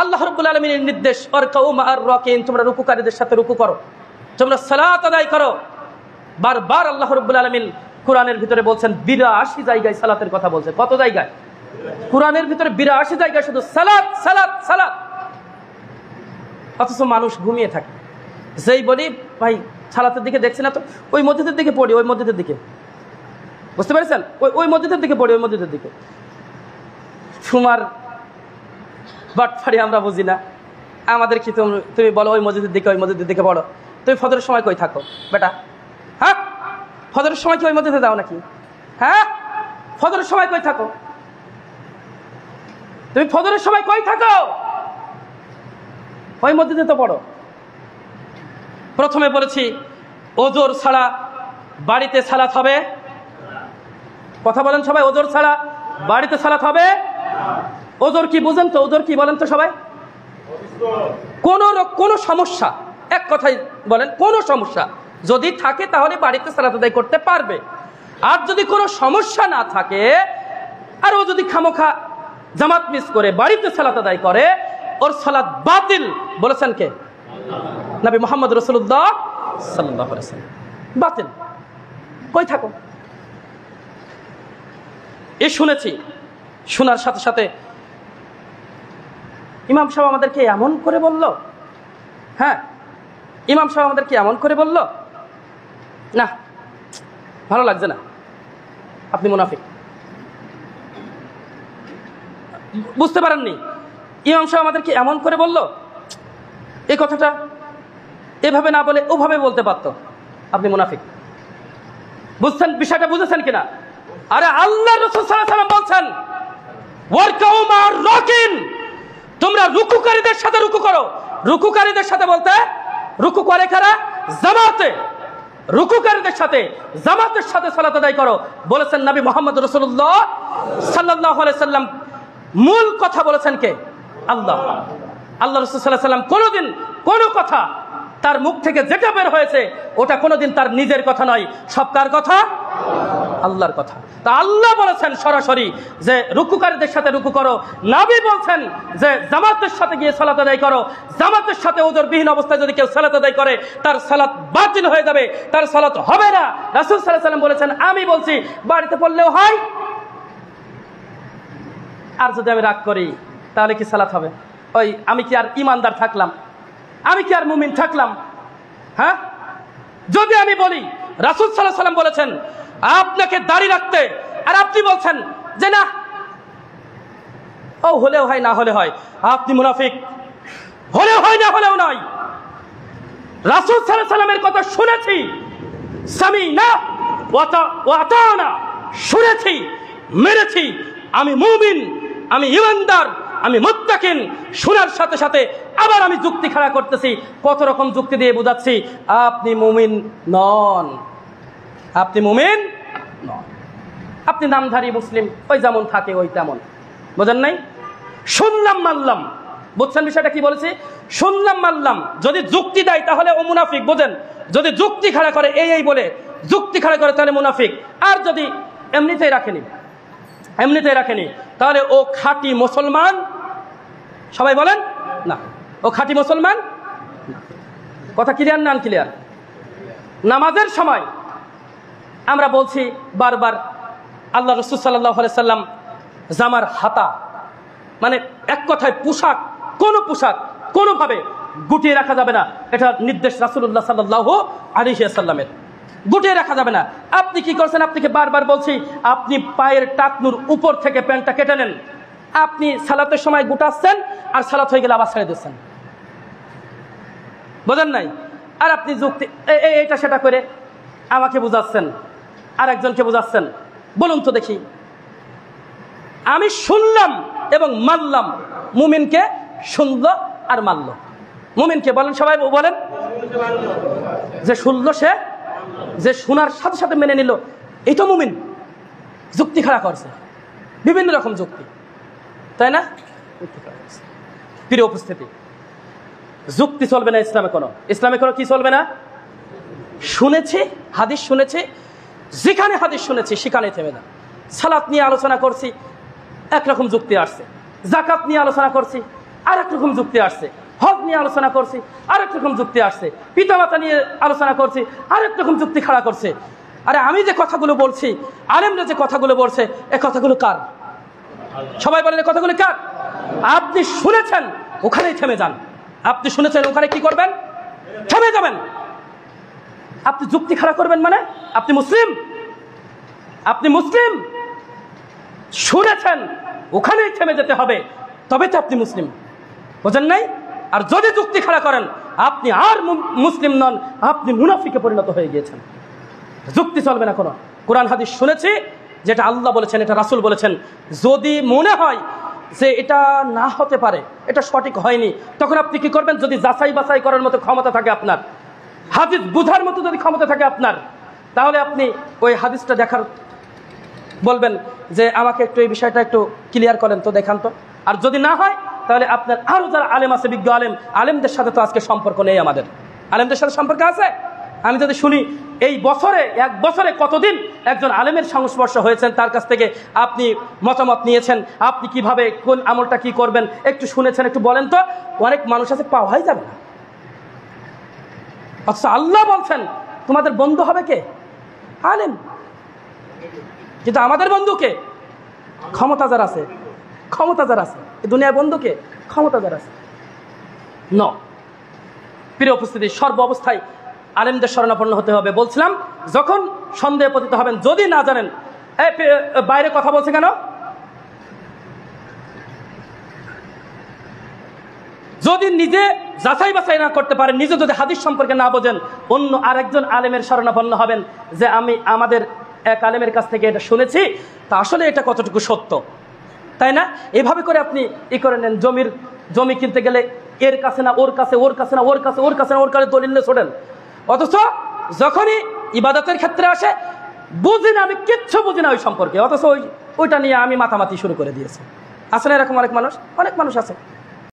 আল্লাহ রাব্বুল আলামিনের নির্দেশ, ওয়ারকাউ মা'আর রাকিন, তোমরা রুকুকারীদের সাথে রুকু করো, তোমরা সালাত আদায় করো। বারবার আল্লাহ রাব্বুল আলামিন কোরআনের ভিতরে বলছেন, 82 জায়গায় সালাতের কথা বলছে। কত জায়গায়? কোরআনের ভিতরে 82 জায়গায় শুধু সালাত সালাত সালাত। অথচ মানুষ ঘুমিয়ে থাকে। যেই বলি ভাই সালাতের দিকে দেখছি না তো, ওই মসজিদের দিকে পড়ি, ওই মসজিদের দিকে, বুঝতে পেরেছেন? ওই মসজিদের দিকে পড়ি, ওই মসজিদের দিকে। তোমার বাটফারি আমরা বুঝি না। আমাদের কি তুমি বলো ওই মসজিদের দিকে, ওই মসজিদের দিকে পড়ো। তুমি ফজরের সময় কই থাকো বেটা? হ্যাঁ, ফজরের সময় কি ওই মসজিদে যাও নাকি? হ্যাঁ, ফজরের সময় কই থাকো? তুমি ফজরের সময় কই থাকো? ওই মসজিদে তো পড়ো। প্রথমে বলেছি ওজোর ছাড়া বাড়িতে সালাত হবে। কথা বলেন সবাই, ওজোর ছাড়া বাড়িতে সালাত হবে? ওজোর কি বুঝেন তো? ওজোর কি বলেন তো সবাই? কোন সমস্যা, এক কথাই বলেন, কোন সমস্যা যদি থাকে তাহলে বাড়িতে সালাত আদায় করতে পারবে। আর যদি কোনো সমস্যা না থাকে, আর ও যদি খামোখা জামাত মিস করে বাড়িতে সালাত আদায় করে, ওর সালাত বাতিল। বলেছেন কে? নবী মুহাম্মদ রাসূলুল্লাহ সাল্লাল্লাহু আলাইহি ওয়াসাল্লাম। বাতিল। কই থাকো? এ শুনেছি, শোনার সাথে সাথে ইমাম সাহেব আমাদেরকে এমন করে বলল। হ্যাঁ, ইমাম সাহেব আমাদেরকে এমন করে বলল, না ভালো লাগছে না, আপনি মুনাফিক। বুঝতে পারেননি? ইমাম সাহেব আমাদেরকে এমন করে বলল, এই কথাটা এভাবে না বলে ওভাবে বলতে পারত, আপনি মুনাফিক। বুঝছেন বিষয়টা? বুঝেছেন কিনা? আরে আল্লাহ রাসূল সাল্লাল্লাহু আলাইহি ওয়াসাল্লাম বলছেন, ওয়ারকাউ মা'আর রাকিন, তোমরা রুকুকারীদের সাথে রুকু করো। রুকুকারীদের সাথে বলতে রুকু করে কারা? জামাতে। রুকুকারীদের সাথে জামাতের সাথে সালাত আদায় করো বলেছেন নবী মুহাম্মদ রাসূলুল্লাহ সাল্লাল্লাহু আলাইহি সাল্লাম। মূল কথা বলেছেন কে? আল্লাহ। আল্লাহ রাসূল সাল্লাল্লাহু আলাইহি সাল্লাম কোনোদিন কোনো কথা তার মুখ থেকে যেটা বের হয়েছে ওটা কোনোদিন তার নিজের কথা নয়, সব কার কথা? আল্লাহর কথা। তা আল্লাহ বলেছেন সরাসরি যে রুকুকারীদের সাথে রুকু করো। নবী বলছেন যে জামাতের সাথে গিয়ে সালাত আদায় করো। জামাতের সাথে ওজরবিহীন অবস্থায় যদি কেউ সালাত আদায় করে তার সালাত বাতিল হয়ে যাবে, তার সালাত হবে না। রাসূল সাল্লাল্লাহু আলাইহি ওয়াসাল্লাম বলেছেন, আমি বলছি বাড়িতে পড়লেও হয়, আর যদি আমি রাগ করি তাহলে কি সালাত হবে? ওই আমি কি আর ইমানদার থাকলাম? আমি কি আর মুমিন থাকলাম? হ্যাঁ, যদি আমি বলি রাসূল সাল্লাল্লাহু আলাইহি ওয়াসাল্লাম বলেছেন আপনাকে দাড়ি রাখতে, আর আপনি বলছেন যে না ও হলেও হয় না হলে হয়, আপনি মুনাফিক। হলেও হয় না হলেও নয়। রাসূল সাল্লাল্লাহু আলাইহি ওয়াসাল্লামের কথা শুনেছি, সামিনা ওয়া আতানা, শুনেছি মেনেছি, আমি মুমিন, আমি ইমানদার, আমি মুত্তাকিন। শোনার সাথে সাথে আবার আমি যুক্তি খাড়া করতেছি, কত রকম যুক্তি দিয়ে বোঝাচ্ছি আপনি মুমিন নন, আপনি মুমিন নন, আপনি নামধারী মুসলিম, ওই যেমন থাকে ওই তেমন। বোঝেন নাই? শুনলাম মানলাম। বুঝছেন বিষয়টা কি বলেছি? শুনলাম মানলাম। যদি যুক্তি দেয় তাহলে ও মুনাফিক। বোঝেন? যদি যুক্তি খাড়া করে এই বলে যুক্তি খাড়া করে তাহলে মুনাফিক। আর যদি এমনিতেই রাখেনি তাহলে ও খাঁটি মুসলমান। সবাই বলেন না, ও খাঁটি মুসলমান। কথা ক্লিয়ার না আনক্লিয়ার? নামাজের সময় আমরা বলছি বারবার, আল্লাহ রাসূল সাল্লাল্লাহু আলাইহি সাল্লাম জামার হাতা, মানে এক কথায় পোশাক, কোন পোশাক কোনোভাবে গুটিয়ে রাখা যাবে না, এটা নির্দেশ রাসূলুল্লাহ সাল্লাল্লাহু আলাইহি সাল্লামের। গুটিয়ে রাখা যাবে না। আপনি কি করছেন? আপনাকে বারবার বলছি, আপনি পায়ের টাকনুর উপর থেকে প্যান্টটা কেটে নেন। আপনি সালাতের সময় গুটাচ্ছেন আর সালাত হয়ে গেলে আবার ছেড়ে দিচ্ছেন। বোঝেন নাই? আর আপনি যুক্তি এইটা সেটা করে আমাকে বুঝাচ্ছেন, আর একজনকে বুঝাচ্ছেন। বলুন তো দেখি, আমি শুনলাম এবং মানলাম। মুমিনকে শুনলো আর মানলো। মুমিনকে বলেন, সবাই বলেন, যে শুনলো সে, যে শোনার সাথে সাথে মেনে নিল, এই তো মুমিন। যুক্তি খাড়া করছে, বিভিন্ন রকম যুক্তি, তাই না? প্রিয় উপস্থিতি, যুক্তি চলবে না ইসলামে কোনো কি চলবে না? শুনেছি, হাদিস শুনেছি, যেখানে হাদিস শুনেছি সেখানে থেমে না। সালাত নিয়ে আলোচনা করছি, একরকম যুক্তি আসছে। যাকাত নিয়ে আলোচনা করছি, আরেক রকম যুক্তি আসছে, হক নিয়ে আলোচনা করছি আরেক রকম যুক্তি আসছে, পিতামাতা নিয়ে আলোচনা করছি আরেক রকম যুক্তি খাড়া করছে। আরে আমি যে কথাগুলো বলছি, আলেমরা যে কথাগুলো বলছে, এ কথাগুলো কার? সবাই বলেন, এ কথাগুলো কার? আপনি শুনেছেন, ওখানেই থেমে যান। আপনি শুনেছেন, ওখানে কি করবেন? থেমে যাবেন। আপনি যুক্তি খাড়া করবেন মানে আপনি মুসলিম? আপনি মুসলিম? শুনেছেন, ওখানেই থেমে যেতে হবে, তবে তো আপনি মুসলিম। বোঝেন নাই? আর যদি যুক্তি খাড়া করেন, আপনি আর মুসলিম নন, আপনি মুনাফিকে পরিণত হয়ে গিয়েছেন। যুক্তি চলবে না কোনো। কোরআন হাদিস শুনেছি, যেটা আল্লাহ বলেছেন, এটা রাসূল বলেছেন, যদি মনে হয় যে এটা না হতে পারে, এটা সঠিক হয়নি, তখন আপনি কি করবেন? যদি যাচাই বাছাই করার মতো ক্ষমতা থাকে আপনার, হাদিস বুঝার মতো যদি ক্ষমতা থাকে আপনার, তাহলে আপনি ওই হাদিসটা দেখার বলবেন যে আমাকে একটু এই বিষয়টা একটু ক্লিয়ার করেন তো, দেখান তো। আর যদি না হয়, তাহলে আপনার আরও যারা আলেম আছে, বিজ্ঞ আলেম, আলেমদের সাথে তো আজকে সম্পর্ক নেই আমাদের। আলেমদের সাথে সম্পর্ক আছে? আমি যদি শুনি এই বছরে, এক বছরে কতদিন একজন আলেমের সংস্পর্শ হয়েছেন, তার কাছ থেকে আপনি মতামত নিয়েছেন, আপনি কিভাবে কোন আমলটা কি করবেন একটু শুনেছেন, একটু বলেন তো। অনেক মানুষ আছে, পাওয়াই যাবে না। অথচ আল্লাহ বলছেন তোমাদের বন্ধু হবে কে? আলেম। কিন্তু আমাদের বন্ধুকে ক্ষমতাজার আছে, ক্ষমতাজার আছে। দুনিয়ার বন্ধুকে ক্ষমতাজার আছে ন। প্রিয় উপস্থিতি, সর্ব অবস্থায় আলেমদের শরণাপন্ন হতে হবে। বলছিলাম, যখন সন্দেহ পতিত হবেন, যদি না জানেন, বাইরে কথা বলছে কেন? যদি নিজে যাচাই বাছাই না করতে পারেন, নিজে যদি হাদিস সম্পর্কে না বোঝেন, অন্য আরেকজন আলেমের শরণাপন্ন হবেন যে আমি আমাদের এক আলেমের কাছ থেকে এটা শুনেছি, তা আসলে এটা কতটুকু সত্য, তাই না? এভাবে করে আপনি করে নেন। জমি কিনতে গেলে এর কাছে না ওর কাছে, ওর কাছে না ওর কাছে, ওর কাছে না ওর কাছে দলিল নিয়ে ছোড়েন। অথচ যখনই ইবাদতের ক্ষেত্রে আসে, বুঝি না, আমি কিচ্ছু বুঝি না ওই সম্পর্কে, অথচ ওইটা নিয়ে আমি মাতামাতি শুরু করে দিয়েছি। আছে না এরকম অনেক মানুষ? অনেক মানুষ আছে।